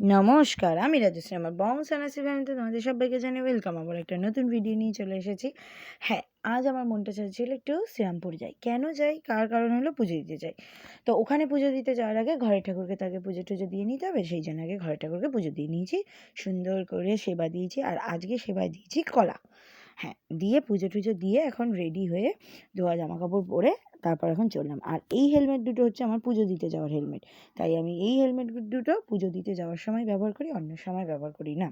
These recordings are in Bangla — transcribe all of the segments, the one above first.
নমস্কার, আমি রাজশ্রী। আমার বংশানাসি ফ্যামিলিতে তোমাদের সবাইকে জানিয়ে ওয়েলকাম। আবার একটা নতুন ভিডিও নিয়ে চলে এসেছি। হ্যাঁ, আজ আমার মনটা চাইছিল একটু শ্রীরামপুর যাই। কেন যাই? কারণ হলো পুজো দিতে যাই। তো ওখানে পুজো দিতে যাওয়ার আগে ঘরের ঠাকুরকে তাকে পুজো টুজো দিয়ে নিতে হবে, সেই জন্য আগে ঘরের ঠাকুরকে পুজো দিয়ে নিয়েছি, সুন্দর করে সেবা দিয়েছি। আর আজকে সেবায় দিয়েছি কলা। হ্যাঁ, দিয়ে পুজো টুজো দিয়ে এখন রেডি হয়ে ধোয়া জামা কাপড় পরে তারপর এখন চললাম। আর এই হেলমেট দুটো হচ্ছে আমার পুজো দিতে যাওয়ার হেলমেট, তাই আমি এই হেলমেট দুটো পুজো দিতে যাওয়ার সময় ব্যবহার করি, অন্য সময় ব্যবহার করি না।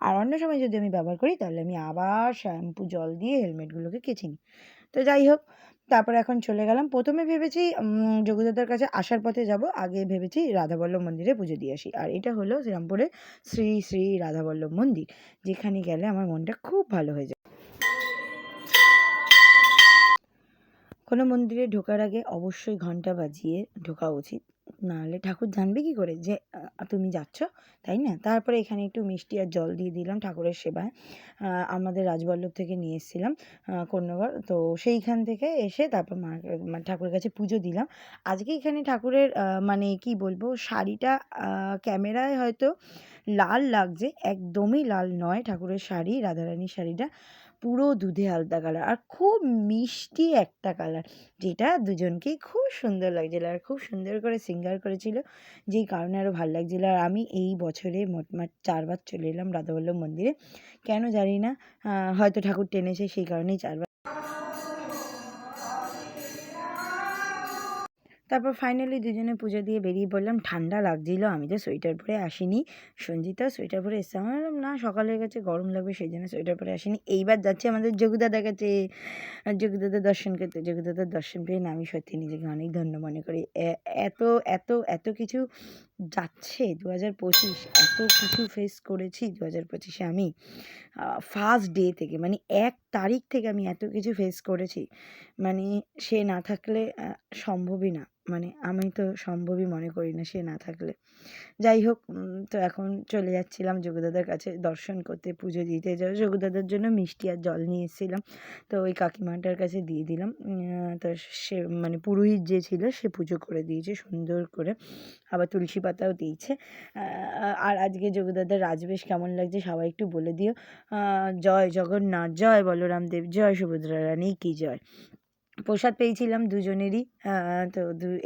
আর অন্য সময় যদি আমি ব্যবহার করি তাহলে আমি আবার শ্যাম্পু জল দিয়ে হেলমেটগুলোকে কেচে নিই। তো যাই হোক, তারপরে এখন চলে গেলাম। প্রথমে ভেবেছি যোগদাদার কাছে আসার পথে যাব, আগে ভেবেছি রাধাবল্লভ মন্দিরে পুজো দিয়ে আসি। আর এটা হলো শ্রীরামপুরের শ্রী শ্রী রাধাবল্লভ মন্দির, যেখানে গেলে আমার মনটা খুব ভালো হয়ে যায়। কোনো মন্দিরে ঢোকার আগে অবশ্যই ঘন্টা বাজিয়ে ঢোকা উচিত, নাহলে ঠাকুর জানবে কী করে যে তুমি যাচ্ছ, তাই না? তারপরে এখানে একটু মিষ্টি আর জল দিয়ে দিলাম ঠাকুরের সেবায়। আমাদের রাজবল্লভ থেকে নিয়ে এসেছিলাম কন্যগর, তো সেইখান থেকে এসে তারপর ঠাকুরের কাছে পুজো দিলাম। আজকে এখানে ঠাকুরের মানে কি বলবো, শাড়িটা ক্যামেরায় হয়তো লাল লাগছে, একদমই লাল নয়। ঠাকুরের শাড়ি, রাধারানীর শাড়িটা পুরো দুধে আলতা কালার আর খুব মিষ্টি একটা কালার, যেটা দুজনকেই খুব সুন্দর লাগছিল। আর খুব সুন্দর করে সিঙ্গার করেছিল, যেই কারণে আরও ভালো লাগছিলো। আর আমি এই বছরে মোটমাট 4 বার চলে এলাম রাধাবল্লভ মন্দিরে, কেন জানি না, হয়তো ঠাকুর টেনেছে, সেই কারণেই 4 বার। তারপর ফাইনালি দুজনে পুজো দিয়ে বেরিয়ে পড়লাম। ঠান্ডা লাগছিল, আমি তো সোয়েটার পরে আসিনি। সঞ্জিতা সোয়েটার পরে এসছে, আমার না সকাল হয়ে গেছে, গরম লাগবে, সেই জন্য সোয়েটার পরে আসিনি। এইবার যাচ্ছি আমাদের যোগুদাদার কাছে, যোগুদাদার দর্শন করতে। যোগুদাদার দর্শন পেয়ে না আমি সত্যি নিজেকে অনেক ধন্য মনে করি। এত এত এত কিছু যাচ্ছে 2025, এত কিছু ফেস করেছি 2025-এ আমি। ফার্স্ট ডে থেকে, মানে 1 তারিখ থেকে আমি এত কিছু ফেস করেছি, মানে সে না থাকলে সম্ভবই না। মানে আমি তো সম্ভবই মনে করি না সে না থাকলে। যাই হোক, তো এখন চলে যাচ্ছিলাম যোগুদাদার কাছে দর্শন করতে, পুজো দিতে। যোগুদাদার জন্য মিষ্টি আর জল নিয়ে এসেছিলাম, তো ওই কাকিমাটার কাছে দিয়ে দিলাম। তো সে মানে পুরোহিত যে ছিল সে পুজো করে দিয়েছে সুন্দর করে, আবার তুলসী পাতাও দিয়েছে। আর আজকে যোগুদাদার রাজবেশ কেমন লাগছে সবাই একটু বলে দিও। জয় জগন্নাথ, জয় বলরাম দেব, জয় সুভদ্রা রানী কি জয়। প্রসাদ পেয়েছিলাম দুজনেরই, তো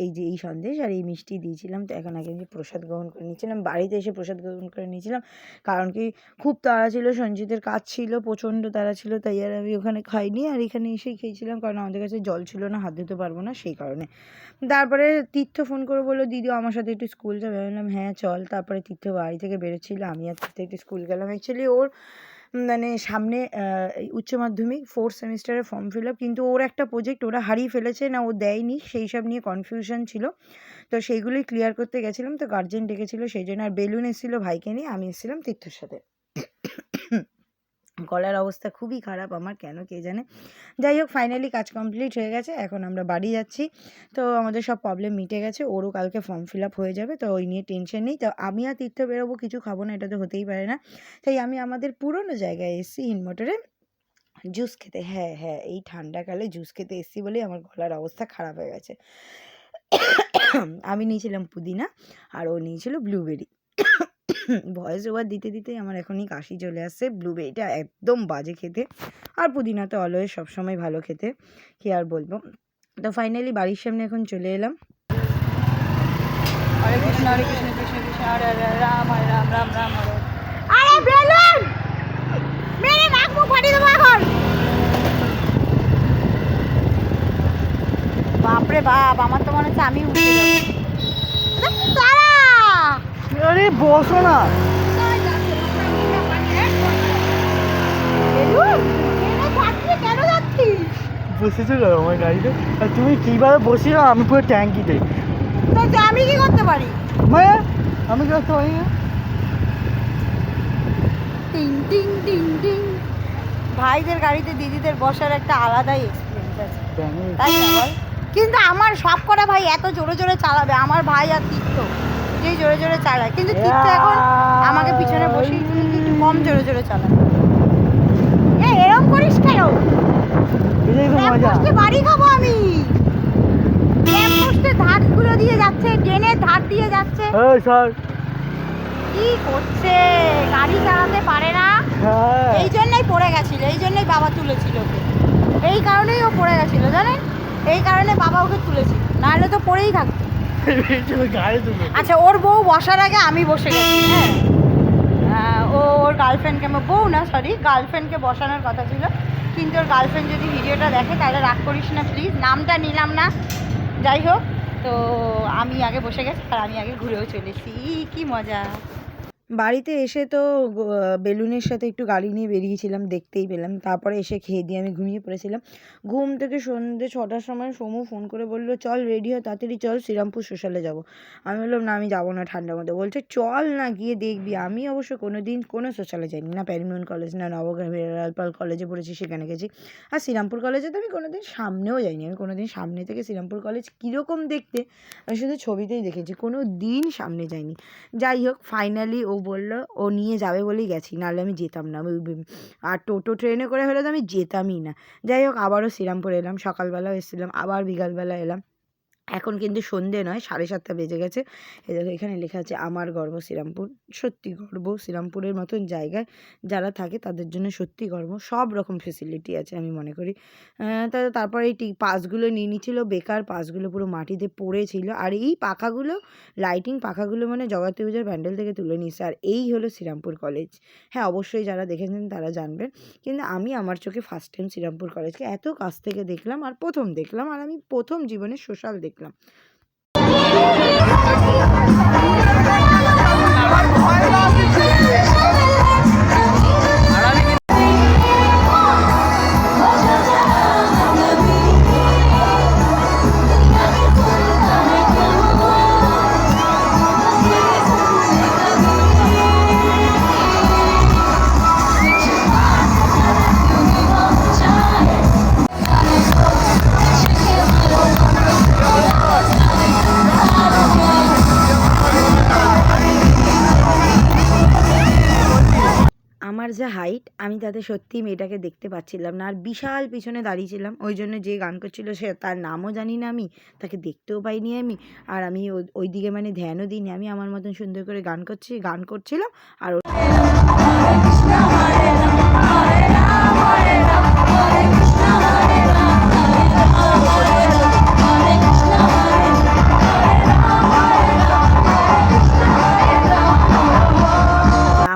এই যে এই সন্দেশ আর এই মিষ্টি দিয়েছিলাম। তো এখন আগে আমি প্রসাদ গ্রহণ করে নিয়েছিলাম, বাড়িতে এসে প্রসাদ গ্রহণ করে নিয়েছিলাম, কারণ কি খুব তাড়া ছিল, সঞ্জিতের কাজ ছিল, প্রচণ্ড তাড়া ছিল, তাই আর আমি ওখানে খাইনি। আর এখানে এসেই খেয়েছিলাম, কারণ আমাদের কাছে জল ছিল না, হাত ধুতে পারবো না, সেই কারণে। তারপরে তীর্থ ফোন করে বললো, দিদি আমার সাথে একটু স্কুল যাবে। বললাম হ্যাঁ চল। তারপরে তীর্থ বাড়ি থেকে বেরোচ্ছিল, আমি আর তীর্থ একটু স্কুল গেলাম। অ্যাকচুয়ালি ওর মানে সামনে উচ্চ মাধ্যমিক 4th সেমিস্টারের ফর্ম ফিল আপ, কিন্তু ওর একটা প্রজেক্ট ওরা হারিয়ে ফেলেছে, না ও দেয়নি, সেই সব নিয়ে কনফিউশন ছিল। তো সেইগুলোই ক্লিয়ার করতে গেছিলাম, তো গার্জেন ডেকেছিলো সেই জন্য। আর বেলুন এসেছিলো ভাইকে নিয়ে, আমি এসেছিলাম তীর্থর সাথে। গলার অবস্থা খুবই খারাপ আমার, কেন কে জানে। যাই হোক, ফাইনালি কাজ কমপ্লিট হয়ে গেছে, এখন আমরা বাড়ি যাচ্ছি। তো আমাদের সব প্রবলেম মিটে গেছে, ওরও কালকে ফর্ম ফিল আপ হয়ে যাবে, তো ওই নিয়ে টেনশন নেই। তো আমি আর তীর্থ বেরোবো, কিছু খাবো না, এটা তো হতেই পারে না। তাই আমি আমাদের পুরনো জায়গায় এসেছি হিনমোটরে জুস খেতে। হ্যাঁ হ্যাঁ, এই ঠান্ডাকালে জুস খেতে এসেছি বলেই আমার গলার অবস্থা খারাপ হয়ে গেছে। আমি নিয়েছিলাম পুদিনা আর ও নিয়েছিল ব্লুবেরি। ভয়েস ওভার দিতে দিতেই আমার এখনই কাশি চলে আসছে। ব্লুবেরিটা একদম বাজে খেতে, আর পুদিনা তো অলওয়েজ সবসময় ভালো খেতে, কি আর বলবো। তো ফাইনালি বাড়ির সামনে এখন চলে এলাম। হরে কৃষ্ণ কৃষ্ণ কৃষ্ণ হরে হরে, রাম হরে রাম রাম রাম হরে। আরে বেলুন মেরে নাক মুখ ফাটিয়ে দেবো এখন। বাপরে বাপ, আমার তো মনে হচ্ছে আমি উঠে যাবো। তারা আরে বসো না, বসেছিল আমার গাড়িতে, আর তুমি কিভাবে বসিস? আমি পুরো ট্যাঙ্কিতে। আমি কি করতে পারি? আমি কি করতে পারি না? টিং টিং টিং টিং। ভাইদের গাড়িতে দিদিদের বসার একটা আলাদাই এক্সপিরিয়েন্স আছে, তাই না বল? কিন্তু আমার সব কটা ভাই এত জোরে জোরে চালাবে, আমার ভাই আর তীর্থ যেই জোরে জোরে চালায়, কিন্তু তীর্থ এখন আমাকে পিছনে বসিয়ে একটু কম জোরে জোরে চালায়। এরকম করিস কেন? বাড়ি খাবো আমি। ধারগুলো দিয়ে যাচ্ছে, ট্রেনের ধার দিয়ে যাচ্ছে। কি করছে, গাড়ি চালাতে পারে না, এই জন্যই পড়ে গেছিল, এই জন্যই বাবা তুলেছিল ওকে, এই কারণেই ও পড়ে গেছিল জানেন, এই কারণে বাবা ওকে তুলেছিল, নাহলে তো পড়েই থাকতো। আচ্ছা, ওর বউ বসার আগে আমি বসে গেছি। হ্যাঁ, ওর গার্লফ্রেন্ডকে, আমার বউ না সরি, গার্লফ্রেন্ডকে বসানোর কথা ছিল, কিন্তু ওর গার্লফ্রেন্ড যদি ভিডিওটা দেখে তাহলে রাগ করিস না প্লিজ, নামটা নিলাম না। যাই হোক, তো আমি আগে বসে গেছি আর আমি আগে ঘুরেও চলেছি, কি মজা। বাড়িতে এসে তো বেলুনের সাথে একটু গাড়ি নিয়ে বেরিয়েছিলাম, দেখতেই পেলাম। তারপরে এসে খেয়ে দিয়ে আমি ঘুমিয়ে পড়েছিলাম। ঘুম থেকে সন্ধ্যে 6টার সময় সমু ফোন করে বলল, চল রেডি হ, তাড়াতাড়ি চল, শ্রীরামপুর সোশ্যালে যাব। আমি বললাম, না আমি যাবো না ঠান্ডার মধ্যে। বলছে চল না, গিয়ে দেখবি। আমি অবশ্য কোনো দিন কোনো সোশ্যালে যাইনি, না প্যারিমোহন কলেজ, না নবগ্রামের লালপাল কলেজে পড়েছি সেখানে গেছি। আর শ্রীরামপুর কলেজে তো আমি কোনো দিন সামনেও যাইনি। আমি কোনো দিন সামনে থেকে শ্রীরামপুর কলেজ কীরকম দেখতে আমি শুধু ছবিতেই দেখেছি, কোনো দিন সামনে যাইনি। যাই হোক, ফাইনালি ও বলল ও নিয়ে যাবে বলেই গেছি, নাহলে আমি যেতাম না। আর টোটো ট্রেনে করে হলে তো আমি যেতামই না। যাই হোক, আবারও শ্রীরামপুর এলাম, সকালবেলাও এসেছিলাম, আবার বিকালবেলা এলাম। এখন কিন্তু সন্ধে নয়, 7:30 বেজে গেছে। এই দেখো এখানে লেখা আছে আমার গর্ব শ্রীরামপুর। সত্যি গর্ব, শ্রীরামপুরের মতন জায়গায় যারা থাকে তাদের জন্য সত্যি গর্ব। সব রকম ফেসিলিটি আছে আমি মনে করি। তারপরে এই পাসগুলো নিয়ে নিচ্ছিল, বেকার পাসগুলো পুরো মাটিতে পড়েছিল। আর এই পাখাগুলো, লাইটিং পাখাগুলো মানে জগতী পূজার প্যান্ডেল থেকে তুলে নিচ্ছে। আর এই হলো শ্রীরামপুর কলেজ। হ্যাঁ, অবশ্যই যারা দেখেছেন তারা জানবেন, কিন্তু আমি আমার চোখে ফার্স্ট টাইম শ্রীরামপুর কলেজকে এত কাছ থেকে দেখলাম, আর প্রথম দেখলাম, আর আমি প্রথম জীবনে সোশ্যাল দেখলাম। আমার যা হাইট, আমি তাতে সত্যিই মেয়েটাকে দেখতে পাচ্ছিলাম না। আর বিশাল পিছনে দাঁড়িয়েছিলাম, ওই জন্য যে গান করছিল সে, তার নামও জানি না আমি, তাকে দেখতেও পাইনি আমি। আর আমি ওই দিকে মানে ধ্যানও দিইনি, আমি আমার মতন সুন্দর করে গান করছিলাম। আর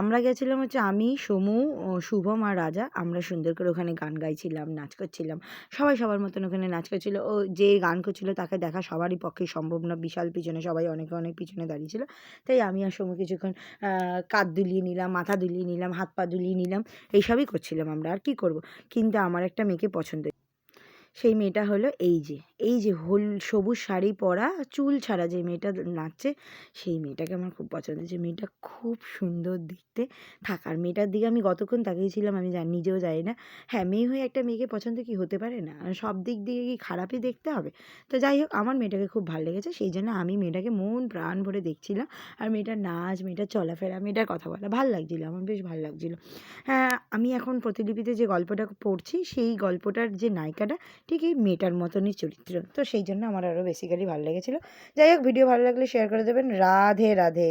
আমরা গেছিলাম হচ্ছে আমি, সমু, শুভম আর রাজা। আমরা সুন্দর করে ওখানে গান গাইছিলাম, নাচ করছিলাম। সবাই সবার মতন ওখানে নাচ করছিল। ও যে গান করছিল তাকে দেখা সবারই পক্ষে সম্ভব না, বিশাল পিছনে, সবাই অনেক অনেক পিছনে দাঁড়িয়েছিল। তাই আমি আর সমু কিছুক্ষণ কাঁধ দুলিয়ে নিলাম, মাথা দুলিয়ে নিলাম, হাত পা দুলিয়ে নিলাম, এইসবই করছিলাম আমরা। আর কি করব। কিন্তু আমার একটা মেয়েকে পছন্দ, সেই মেয়েটা হলো এই যে সবুজ শাড়ি পরা, চুল ছাড়া যে মেয়েটা নাচছে, সেই মেয়েটাকে আমার খুব পছন্দ হয়েছে। মেয়েটা খুব সুন্দর দেখতে। থাকার মেয়েটার দিকে আমি কতক্ষণ তাকিয়েছিলাম আমি নিজেও জানি না। হ্যাঁ, মেয়ে হয়ে একটা মেয়েকে পছন্দ কি হতে পারে না? সব দিক দিয়ে কি খারাপই দেখতে হবে? তো যাই হোক, আমার মেয়েটাকে খুব ভালো লেগেছে, সেই জন্য আমি মেয়েটাকে মন প্রাণ ভরে দেখছিলাম। আর মেয়েটার নাচ, মেয়েটার চলাফেরা, মেয়েটার কথা বলা ভাল লাগছিলো, আমার বেশ ভালো লাগছিলো। হ্যাঁ, আমি এখন প্রতিলিপিতে যে গল্পটা পড়ছি, সেই গল্পটার যে নায়িকাটা ঠিক এই মেয়েটার মতনই চরিত্র। তো সেই জন্য আমার আরও বেসিক্যালি ভালো লেগেছিলো। যাই হোক, ভিডিও ভালো লাগলে শেয়ার করে দেবেন। রাধে রাধে।